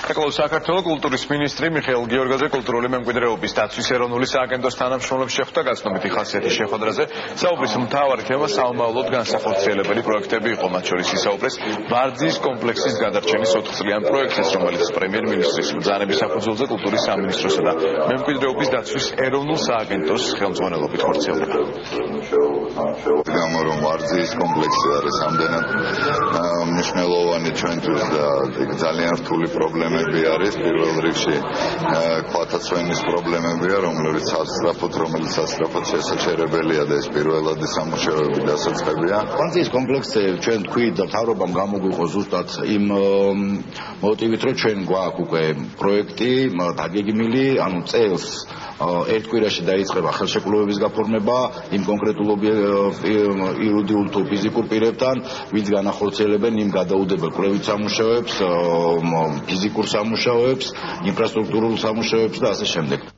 ეკოლოგიური საქართველოს კულტურის მინისტრი მიხეილ გიორგაძე კულტურული მემკვიდრეობის დაცვის ეროვნული სააგენტოს თანამშრომლებს შეხვდა გაცნობიტი ხასიათის შეხვედრაზე. საუბრის მთავარი თემა სამომავლოდ განსახორციელებელი პროექტები იყო, მათ შორის ისაუბრეს ვარძის კომპლექსის გადარჩენის 4 წლიან პროექტს, რომელიც პრემიერ-მინისტრის ბრძანების საფუძველზე კულტურის სამინისტროსა და მემკვიდრეობის დაცვის ეროვნულ სააგენტოს ხელმძღვანელობით ხორციელდება. გამორომ ვარძის კომპლექსი არის ამდენად მნიშვნელოვანი ჩვენთვის და ძალიან რთული პრობლემები არის. პირველ რიგში ქვათაცვენის პრობლემებია, რომელიც სასწრაფოდ შესაჩერებელია და ეს პირველადი სამუშაოები დასაწყებია. ვარძის კომპლექსზე ჩვენ თქვით და მთავრობამ გამოგვიყო ზუსტად იმ მოტივით, რომ ჩვენ გვაქვს უკვე პროექტი დაგეგმილი, ანუ წელს ერთ კვირაში დაიწყება ხელშეკრულების გაფორმება იმ კონკრეტულ იურიდიულ თუ ფიზიკურ პირებთან, ვინც განახორციელებენ იმ გადაუდებელ კვლევით სამუშაოებს, ფიზიკურ სამუშაოებს, ინფრასტრუქტურულ სამუშაოებს და ასე შემდეგ.